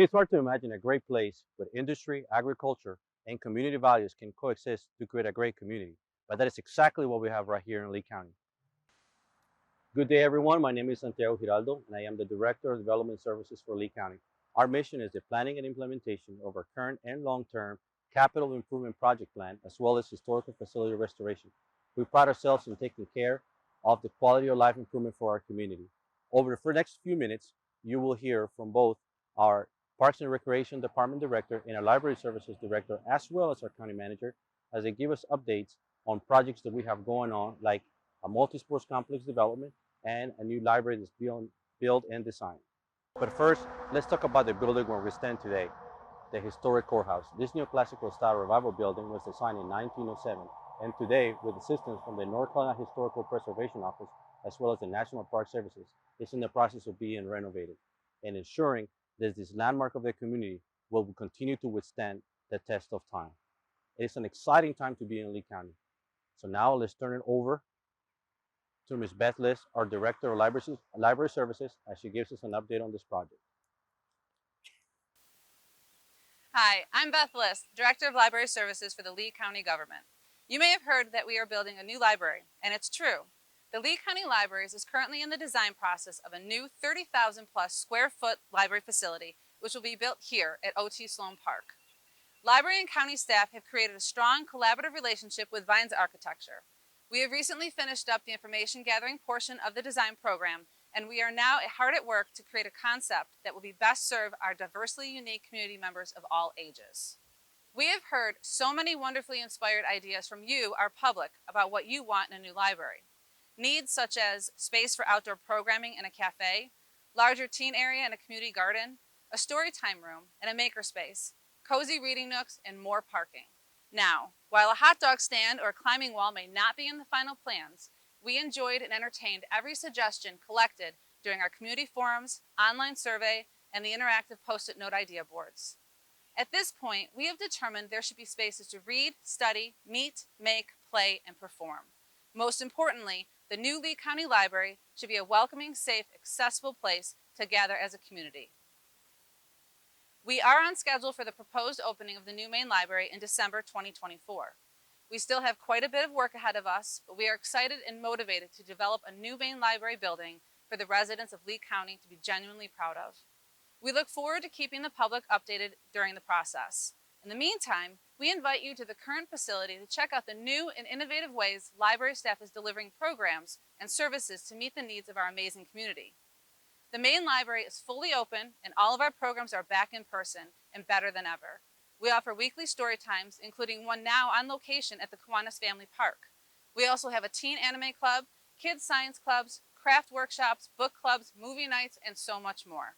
It is hard to imagine a great place where industry, agriculture, and community values can coexist to create a great community. But that is exactly what we have right here in Lee County. Good day, everyone. My name is Santiago Giraldo, and I am the Director of Development Services for Lee County. Our mission is the planning and implementation of our current and long-term capital improvement project plan, as well as historical facility restoration. We pride ourselves in taking care of the quality of life improvement for our community. Over the next few minutes, you will hear from both our Parks and Recreation Department Director and our Library Services Director, as well as our County Manager, as they give us updates on projects that we have going on, like a multi-sports complex development and a new library that's being built and designed. But first, let's talk about the building where we stand today, the historic courthouse. This neoclassical style revival building was designed in 1907, and today, with assistance from the North Carolina Historical Preservation Office, as well as the National Park Services, is in the process of being renovated and ensuring that this landmark of the community will continue to withstand the test of time. It is an exciting time to be in Lee County. So now let's turn it over to Ms. Beth Liss, our Director of Library Services, as she gives us an update on this project. Hi, I'm Beth Liss, Director of Library Services for the Lee County Government. You may have heard that we are building a new library, and it's true. The Lee County Libraries is currently in the design process of a new 30,000 plus square foot library facility, which will be built here at OT Sloan Park. Library and county staff have created a strong collaborative relationship with Vines Architecture. We have recently finished up the information gathering portion of the design program, and we are now hard at work to create a concept that will be best serve our diversely unique community members of all ages. We have heard so many wonderfully inspired ideas from you, our public, about what you want in a new library. Needs such as space for outdoor programming and a cafe, larger teen area and a community garden, a story time room and a makerspace, cozy reading nooks, and more parking. Now, while a hot dog stand or a climbing wall may not be in the final plans, we enjoyed and entertained every suggestion collected during our community forums, online survey, and the interactive post-it note idea boards. At this point, we have determined there should be spaces to read, study, meet, make, play, and perform. Most importantly, the new Lee County Library should be a welcoming, safe, accessible place to gather as a community. We are on schedule for the proposed opening of the new main library in December 2024. We still have quite a bit of work ahead of us, but we are excited and motivated to develop a new main library building for the residents of Lee County to be genuinely proud of. We look forward to keeping the public updated during the process. In the meantime, we invite you to the current facility to check out the new and innovative ways library staff is delivering programs and services to meet the needs of our amazing community. The main library is fully open and all of our programs are back in person and better than ever. We offer weekly story times, including one now on location at the Kiwanis Family Park. We also have a teen anime club, kids science clubs, craft workshops, book clubs, movie nights, and so much more.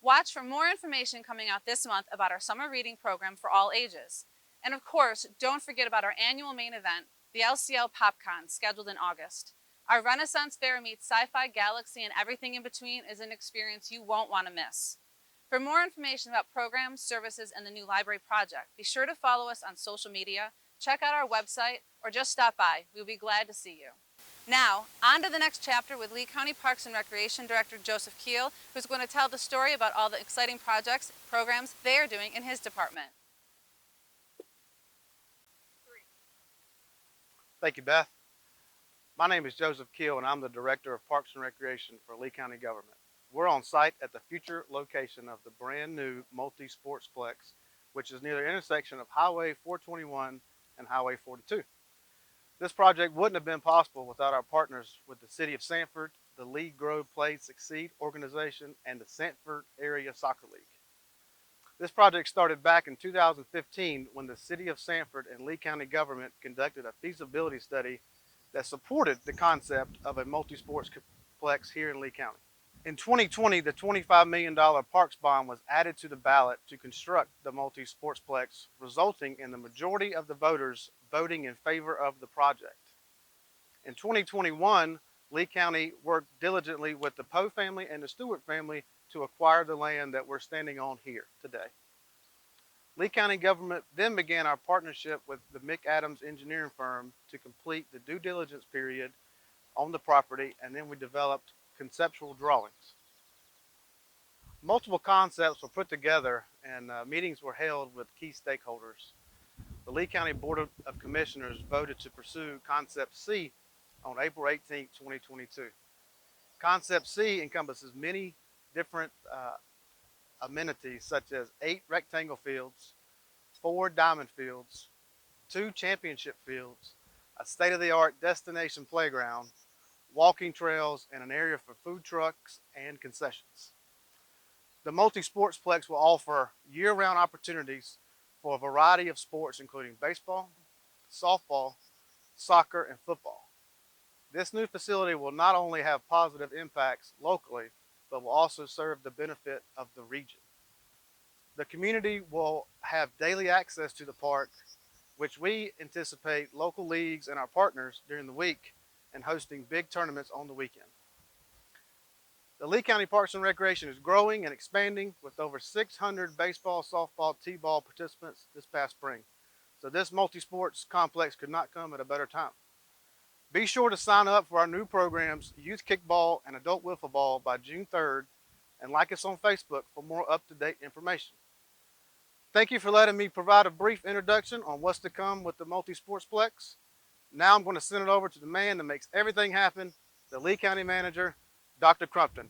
Watch for more information coming out this month about our summer reading program for all ages. And of course, don't forget about our annual main event, the LCL PopCon, scheduled in August. Our Renaissance Fair meets sci-fi, galaxy, and everything in between is an experience you won't want to miss. For more information about programs, services, and the new library project, be sure to follow us on social media, check out our website, or just stop by. We'll be glad to see you. Now, on to the next chapter with Lee County Parks and Recreation Director Joseph Keel, who's going to tell the story about all the exciting projects, programs they are doing in his department. Thank you, Beth. My name is Joseph Keel, and I'm the Director of Parks and Recreation for Lee County Government. We're on site at the future location of the brand new MultiSportsplex, which is near the intersection of Highway 421 and Highway 42. This project wouldn't have been possible without our partners with the City of Sanford, the Lee Grove Play Succeed organization, and the Sanford Area Soccer League. This project started back in 2015 when the City of Sanford and Lee County Government conducted a feasibility study that supported the concept of a multi-sportsplex here in Lee County. In 2020, the $25 million parks bond was added to the ballot to construct the multi-sportsplex, resulting in the majority of the voters voting in favor of the project. In 2021, Lee County worked diligently with the Poe family and the Stewart family to acquire the land that we're standing on here today. Lee County Government then began our partnership with the McAdams engineering firm to complete the due diligence period on the property, and then we developed conceptual drawings. Multiple concepts were put together and meetings were held with key stakeholders. The Lee County Board of Commissioners voted to pursue Concept C on April 18, 2022. Concept C encompasses many different amenities such as 8 rectangle fields, 4 diamond fields, 2 championship fields, a state-of-the-art destination playground, walking trails, and an area for food trucks and concessions. The multi-sportsplex will offer year-round opportunities for a variety of sports including baseball, softball, soccer, and football. This new facility will not only have positive impacts locally, but will also serve the benefit of the region. The community will have daily access to the park, which we anticipate local leagues and our partners during the week and hosting big tournaments on the weekend. The Lee County Parks and Recreation is growing and expanding with over 600 baseball, softball, t-ball participants this past spring. So this multi-sports complex could not come at a better time. Be sure to sign up for our new programs, Youth Kickball and Adult Wiffle Ball, by June 3rd, and like us on Facebook for more up-to-date information. Thank you for letting me provide a brief introduction on what's to come with the multi-sportsplex. Now I'm going to send it over to the man that makes everything happen, the Lee County Manager, Dr. Crumpton.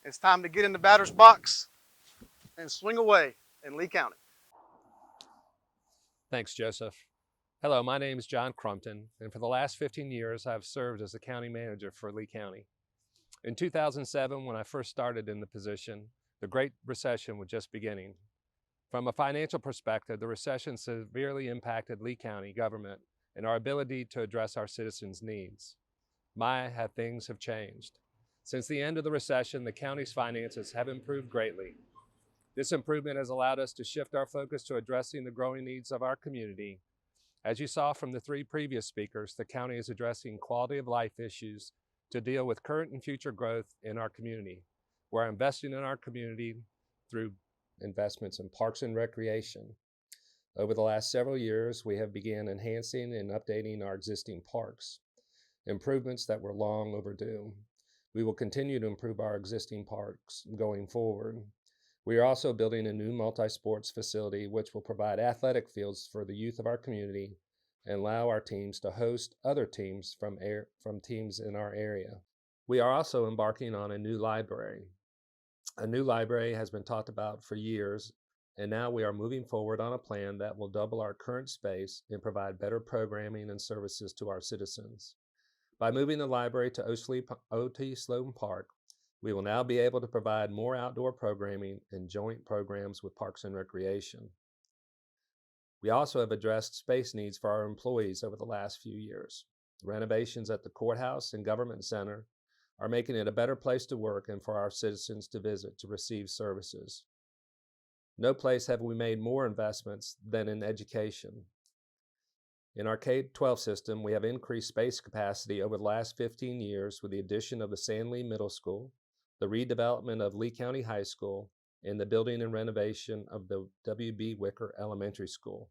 It's time to get in the batter's box and swing away in Lee County. Thanks, Joseph. Hello, my name is John Crumpton, and for the last 15 years, I've served as the county manager for Lee County. In 2007, when I first started in the position, the Great Recession was just beginning. From a financial perspective, the recession severely impacted Lee County government and our ability to address our citizens' needs. How things have changed. Since the end of the recession, the county's finances have improved greatly. This improvement has allowed us to shift our focus to addressing the growing needs of our community. As you saw from the 3 previous speakers, the county is addressing quality of life issues to deal with current and future growth in our community. We're investing in our community through investments in parks and recreation. Over the last several years, we have begun enhancing and updating our existing parks, improvements that were long overdue. We will continue to improve our existing parks going forward. We are also building a new multi-sports facility which will provide athletic fields for the youth of our community and allow our teams to host other teams from teams in our area. We are also embarking on a new library. A new library has been talked about for years, and now we are moving forward on a plan that will double our current space and provide better programming and services to our citizens. By moving the library to O.T. Sloan Park, we will now be able to provide more outdoor programming and joint programs with Parks and Recreation. We also have addressed space needs for our employees over the last few years. Renovations at the Courthouse and Government Center are making it a better place to work and for our citizens to visit to receive services. No place have we made more investments than in education. In our K-12 system, we have increased space capacity over the last 15 years with the addition of the Sandley Middle School, the redevelopment of Lee County High School, and the building and renovation of the W.B. Wicker Elementary School.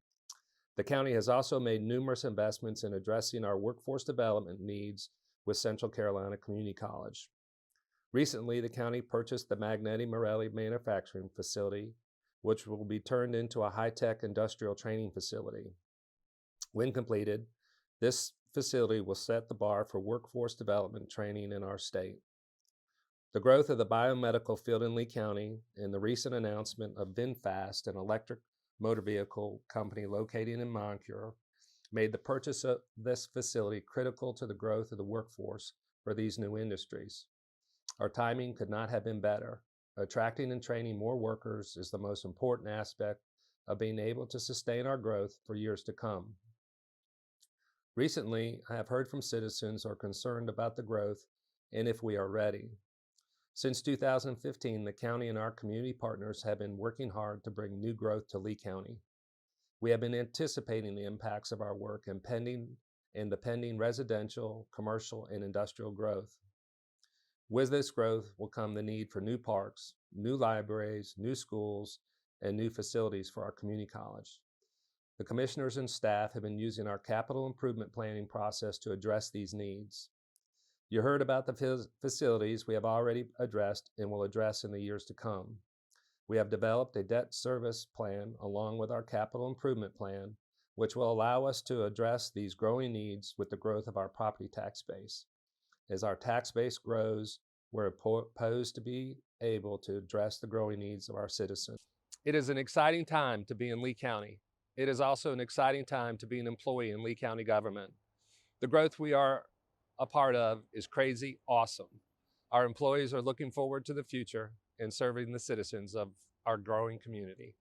The county has also made numerous investments in addressing our workforce development needs with Central Carolina Community College. Recently, the county purchased the Magneti Morelli manufacturing facility, which will be turned into a high-tech industrial training facility. When completed, this facility will set the bar for workforce development training in our state. The growth of the biomedical field in Lee County and the recent announcement of VinFast, an electric motor vehicle company located in Moncure, made the purchase of this facility critical to the growth of the workforce for these new industries. Our timing could not have been better. Attracting and training more workers is the most important aspect of being able to sustain our growth for years to come. Recently, I have heard from citizens who are concerned about the growth and if we are ready. Since 2015, the county and our community partners have been working hard to bring new growth to Lee County. We have been anticipating the impacts of our work and the pending residential, commercial, and industrial growth. With this growth will come the need for new parks, new libraries, new schools, and new facilities for our community college. The commissioners and staff have been using our capital improvement planning process to address these needs. You heard about the facilities we have already addressed and will address in the years to come. We have developed a debt service plan along with our capital improvement plan, which will allow us to address these growing needs with the growth of our property tax base. As our tax base grows, we're poised to be able to address the growing needs of our citizens. It is an exciting time to be in Lee County. It is also an exciting time to be an employee in Lee County government. The growth we are a part of is crazy awesome. Our employees are looking forward to the future and serving the citizens of our growing community.